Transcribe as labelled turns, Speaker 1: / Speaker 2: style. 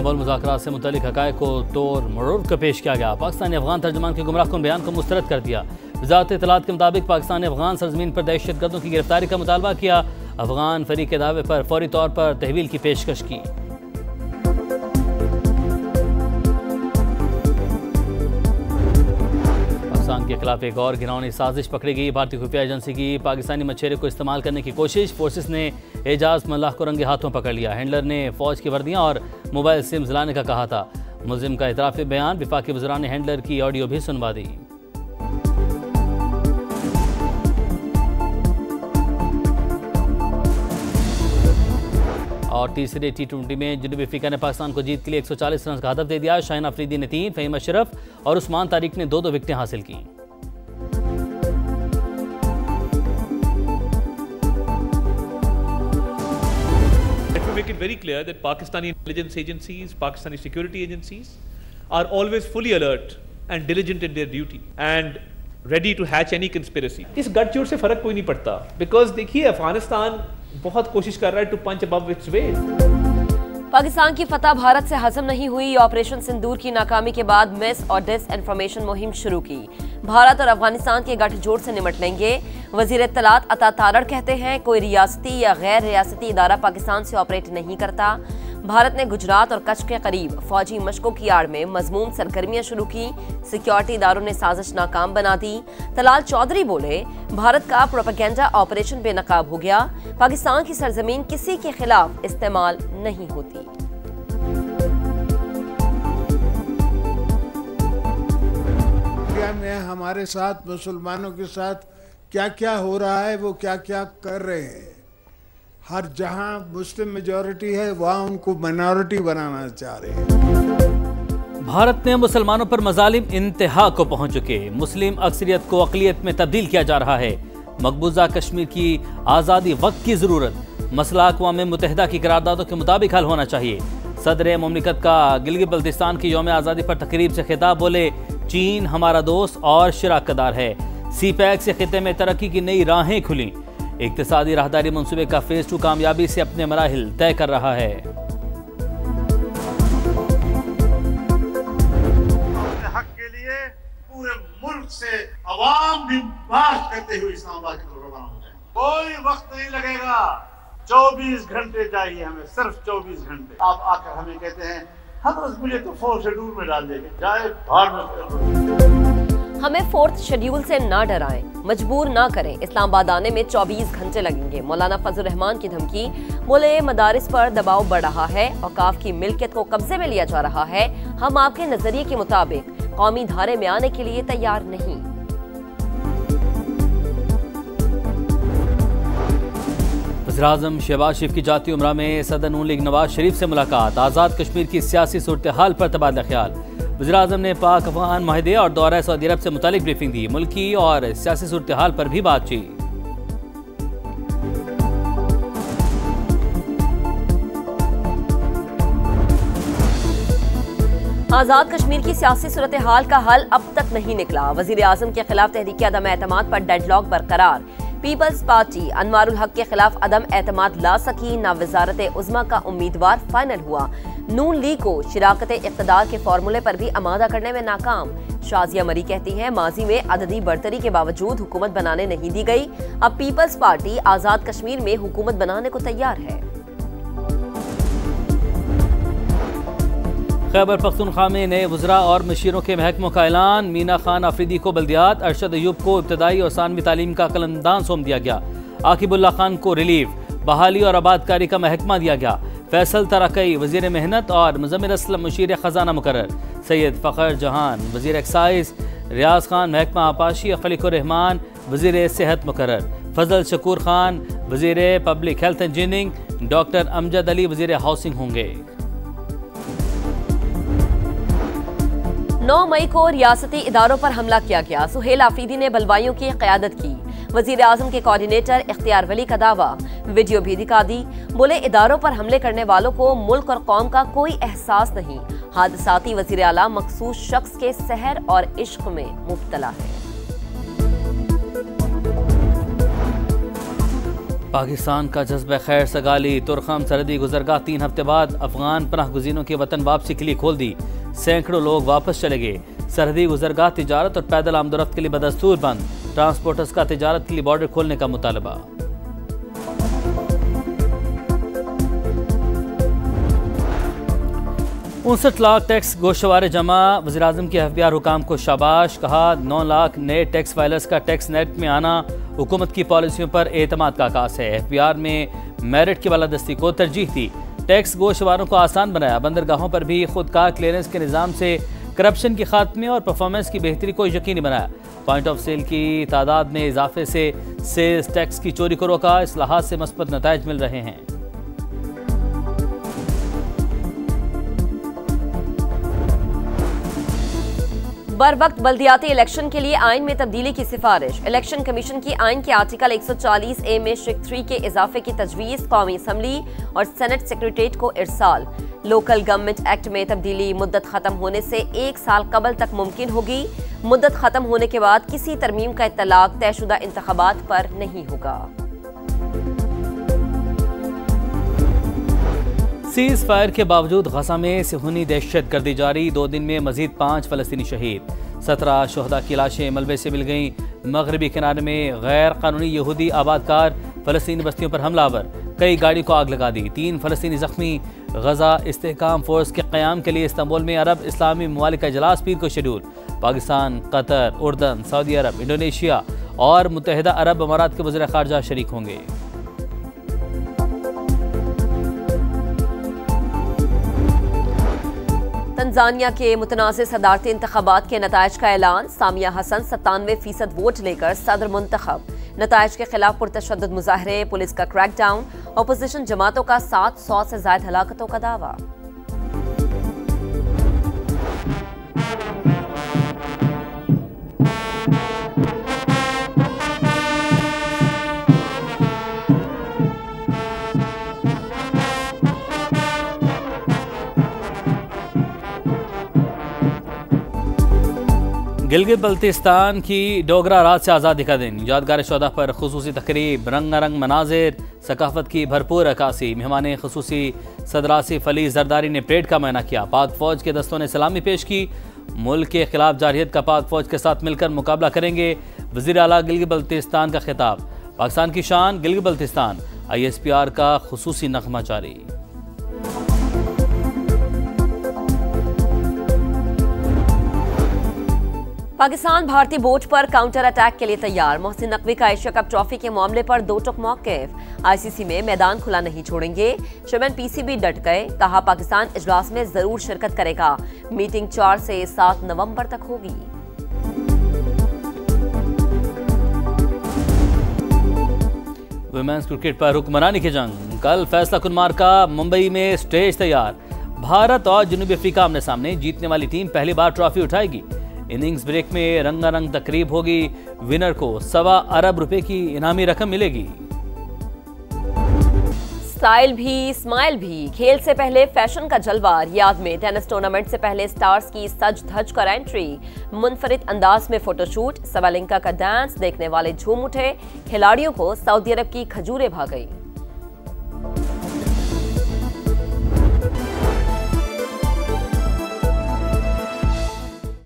Speaker 1: Istanbul मुज़ाकरात से मुतल्लिक़ हक़ाइक़ को तोड़ मरोड़ कर पेश किया गया। पाकिस्तानी अफगान तर्जुमान के गुमराहकुन बयान को मुस्तरद कर दिया। वज़ारत इत्तलात के मुताबिक पाकिस्तान ने अफगान सरज़मीन पर दहशतगर्दों की गिरफ्तारी का मुतालबा किया। अफगान फरीक के दावे पर फौरी तौर पर तहवील की पेशकश की। पाकिस्तान के खिलाफ एक और घिनौनी साजिश पकड़ी गई। भारतीय खुफिया एजेंसी की पाकिस्तानी मछेरे को इस्तेमाल करने की कोशिश। फोर्सेस ने एजाज मल्लाह को रंगे हाथों पकड़ लिया। हैंडलर ने फौज की वर्दियां और मोबाइल सिम जलाने का कहा था। मुलजिम का इतराफ़ी बयान। विफाकी वज़रा ने हैंडलर की ऑडियो भी सुनवा दी। और तीसरे T20 में जनूबी अफ्रीका ने पाकिस्तान को जीत के लिए 140 रन का हदफ दे दिया। शाहीन अफरीदी ने 3, फ़हीम अशरफ और उस्मान तारिक ने 2-2 विकेटें हासिल की।
Speaker 2: Let me make it very clear that Pakistani intelligence agencies, Pakistani security agencies are always fully alert and diligent in their duty and ready to hatch any conspiracy. इस गठजोड़ से फर्क कोई नहीं पड़ता, because देखिए अफगानिस्तान बहुत कोशिश कर रहा है to punch above its weight.
Speaker 3: Pakistan की फतह भारत से हजम नहीं हुई। ऑपरेशन सिंदूर की नाकामी के बाद मिस और डिस इन्फॉर्मेशन मुहिम शुरू की। भारत और अफगानिस्तान के गठजोड़ से निमट लेंगे। वजीर इत्तलात अता तारड़ कहते हैं कोई रियासती या गैर रियासती इदारा पाकिस्तान से ऑपरेट नहीं करता। भारत ने गुजरात और कच्छ के करीब फौजी मशकों की आड़ में मजमूम सरगर्मियां शुरू की। सिक्योरिटी इदारों ने साजिश नाकाम बना दी। तलाल चौधरी बोले भारत का प्रोपेगेंडा ऑपरेशन बेनकाब हो गया। पाकिस्तान की सरजमीन किसी के खिलाफ इस्तेमाल नहीं होती।
Speaker 4: इंडिया में हमारे साथ मुसलमानों के साथ क्या क्या हो रहा है, वो क्या क्या कर रहे हैं। हर जहां मुस्लिम मेजॉरिटी है वहां उनको माइनॉरिटी बनाना चाह रहे हैं।
Speaker 1: भारत ने मुसलमानों पर मजालिम इंतहा को पहुंच चुके। मुस्लिम अक्सरियत को अक़लियत में तब्दील किया जा रहा है। मकबूजा कश्मीर की आज़ादी वक्त की ज़रूरत। मसला अक़वाम मुत्तहिदा की करारदादों के मुताबिक हल होना चाहिए। सदर मुमलिकत का गिलगित बल्तिस्तान की यौम आज़ादी पर तकरीब से खिताब। बोले चीन हमारा दोस्त और शराकतदार है। CPEC से खिते में तरक्की की नई राहें खुली। इक़्तिसादी राहदारी मंसूबे का फेज़ 2 कामयाबी से अपने मराहिल तय कर रहा है।
Speaker 5: अपने हक के लिए पूरे मुल्क से अवाम भी बात करते हुए इस्लामाबाद की तरफ रवाना हो जाए। कोई वक्त नहीं लगेगा, 24 घंटे चाहिए हमें, सिर्फ 24 घंटे। आप आकर हमें कहते हैं हज़रत मुझे तो 4th शेड्यूल में डाल देंगे, जाए भाड़ में।
Speaker 3: हमें 4th शेड्यूल से ना डराएं, मजबूर ना करें। इस्लामाबाद आने में 24 घंटे लगेंगे। मौलाना फजल रहमान की धमकी। बोले मदारिस पर दबाव बढ़ रहा है, औकाफ की मिल्कियत को कब्जे में लिया जा रहा है। हम आपके नजरिए के मुताबिक कौमी धारे में आने के लिए तैयार नहीं।
Speaker 1: वज़ीर-ए-आज़म शहबाज शरीफ की जाती उमरा में सदर नून लीग नवाज शरीफ से मुलाकात। आज़ाद कश्मीर की सियासी सूरत हाल पर तबादला ख्याल। वज़ीर-ए-आज़म ने पाक अफगान माहिदे और दौरा सऊदी अरब से मुतालिक ब्रीफिंग दी। मुल्की और सियासी सूरत हाल पर भी बातचीत।
Speaker 3: आज़ाद कश्मीर की सियासी सूरत हाल का हल अब तक नहीं निकला। वज़ीर-ए-आज़म के खिलाफ तहरीक अदम एतमाद पर डेडलॉक बरकरार। पीपल्स पार्टी अनवारुल हक के खिलाफ अदम एतमाद ला सकी ना। वजारत उज़्मा का उम्मीदवार फाइनल हुआ। नून लीग को शिराकत इक़्तिदार के फार्मूले पर भी आमादा करने में नाकाम। शाजिया मरी कहती हैं माजी में अददी बढ़तरी के बावजूद हुकूमत बनाने नहीं दी गई। अब पीपल्स पार्टी आज़ाद कश्मीर में हुकूमत बनाने को तैयार है।
Speaker 1: खैबर पख्तूनख्वा में नए वज़रा और मशीरों के महकमों का ऐलान। मीना खान आफरीदी को बल्दियात, अरशद अयूब को इब्तदाई और सानवी तालीम का कलमदान सौंप दिया गया। आकिबुल्ला खान को रिलीफ, बहाली और आबादकारी का महकमा दिया गया। फैसल तरक़ई वज़ीर मेहनत और मुज़म्मिल असलम मुशीर ख़जाना मुकर्रर। सैयद फ़खर जहान वज़ीर एक्साइज, रियाज खान महकमा आपाशी, खलीकुर रहमान वज़ीर सेहत मुकर्रर। फजल शकूर खान वज़ीर public health engineering. Doctor Amjad Ali वज़ीर हाउसिंग होंगे।
Speaker 3: 9 मई को रियासती इदारों पर हमला किया गया। सुहेल आफरीदी ने बलवाइयों की क़यादत की। वज़ीर आज़म के कोऑर्डिनेटर इख्तियार वली का दावा। वीडियो भी दिखा दी। बोले इदारों पर हमले करने वालों को मुल्क और कौम का कोई एहसास नहीं। हादसाती वज़ीर आला मखसूस शख्स के सहर और इश्क में मुब्तला है।
Speaker 1: पाकिस्तान का जज्बा खैर सगाली। तुरखम सरहदी गुजरगाह 3 हफ्ते बाद अफगान पनाह गुज़ीरों की वतन वापसी के लिए खोल दी। सैकड़ों लोग वापस चले गए। सरहदी गुजरगाह तिजारत और पैदल आमदोरफ्त के लिए बदस्तूर बंद। ट्रांसपोर्टर्स का तिजारत के लिए बॉर्डर खोलने का मुतालबा। उनसठ लाख टैक्स गोशवारे जमा। वज़ीर-ए-आज़म के एफबीआर हुकाम को शाबाश। कहा 9 लाख नए टैक्स फाइलर्स का टैक्स नेट में आना हुकूमत की पॉलिसियों पर एतमाद का आकाश है। एफबीआर में मेरिट की बालादस्ती को तरजीह दी। टैक्स गोशवारों को आसान बनाया। बंदरगाहों पर भी खुदकार क्लियरेंस के निज़ाम से करप्शन के खात्मे और परफॉर्मेंस की बेहतरी को यकीनी बनाया। पॉइंट ऑफ सेल की तादाद में इजाफे से सेल्स टैक्स की चोरी को रोका। इस्लाहात से मस्बत नताइज मिल रहे हैं।
Speaker 3: बर वक्त बल्दियाती इलेक्शन के लिए आइन में तब्दीली की सिफारिश। इलेक्शन कमीशन की आइन के आर्टिकल 140A में शिक 3 के इजाफे की तजवीज़ कौमी असम्बली और सेनेट सेक्रेटेरिएट को इरसाल। लोकल गवर्नमेंट एक्ट में तब्दीली मुद्दत खत्म होने से 1 साल कबल तक मुमकिन होगी। मुद्दत खत्म होने के बाद किसी तरमीम का इत्तलाक तयशुदा इंतखाबात पर नहीं होगा।
Speaker 1: सीज फायर के बावजूद गजा में सिहूनी दहशत गर्दी जारी। 2 दिन में मजीद 5 फलस्तीनी शहीद। 17 शहदा की लाशें मलबे से मिल गईं। मगरबी किनारे में गैर कानूनी यहूदी आबादकार फलस्तीनी बस्तियों पर हमलावर। कई गाड़ी को आग लगा दी। 3 फलस्तीनी जख्मी। गजा इस्तेहकाम फोर्स के क़याम के लिए इस्तांबुल में अरब इस्लामी ममालिक का इजलास पीर को शेड्यूल। पाकिस्तान, कतर, उर्दन, सऊदी अरब, इंडोनेशिया और मुत्तहिदा अरब अमारात के वज़ीर ख़ारजा शरीक होंगे।
Speaker 3: तंजानिया के मुतनाज़िर सदारती इंतखाबात के नताइज का ऐलान। सामिया हसन 97% वोट लेकर सदर मुंतखब। नताइज के खिलाफ पुरतशद्दुद मुजाहरे, पुलिस का क्रैकडाउन, अपोजिशन जमातों का 700 से ज़ायद हलाकतों का दावा।
Speaker 1: गिलगित बल्तिस्तान की डोगरा रात से आज़ादी का दिन। यादगार शोदा पर खुसूसी तकरीब, रंगारंग मनाजिर, सकाफत की भरपूर अक्कासी। मेहमान खुसूसी सदर आसिफ अली जरदारी ने परेड का मायना किया। पाक फौज के दस्तों ने सलामी पेश की। मुल्क के खिलाफ जारहियत का पाक फौज के साथ मिलकर मुकाबला करेंगे। वज़ीर आला गिलगित बल्तिस्तान का खिताब। पाकिस्तान की शान गिलगित बल्तिस्तान। ISPR का खुसूसी नगमा जारी।
Speaker 3: पाकिस्तान भारतीय बोर्ड पर काउंटर अटैक के लिए तैयार। मोहसिन नकवी का एशिया कप ट्रॉफी के मामले पर 2 टुक मौक़िफ़। ICC में मैदान खुला नहीं छोड़ेंगे। चेयरमैन PCB डट गए। कहा पाकिस्तान इजलास में जरूर शिरकत करेगा। मीटिंग 4 से 7 नवंबर तक होगी।
Speaker 1: वुमेन्स क्रिकेट पर हुक्मरानी की जंग। कल फैसला कुन मार्का। मुंबई में स्टेज तैयार। भारत और जनूबी अफ्रीका आमने सामने। जीतने वाली टीम पहली बार ट्रॉफी उठाएगी। इनिंग्स ब्रेक में रंगारंग तकरीब होगी। विनर को ₹1.25 अरब की इनामी रकम मिलेगी।
Speaker 3: स्टाइल भी स्माइल भी। खेल से पहले फैशन का जलवा। रियाद में टेनिस टूर्नामेंट से पहले स्टार्स की सज धज कर एंट्री। मुनफरिद अंदाज में फोटोशूट। सवालिंका का डांस देखने वाले झूम उठे। खिलाड़ियों को सऊदी अरब की खजूरें भा गई।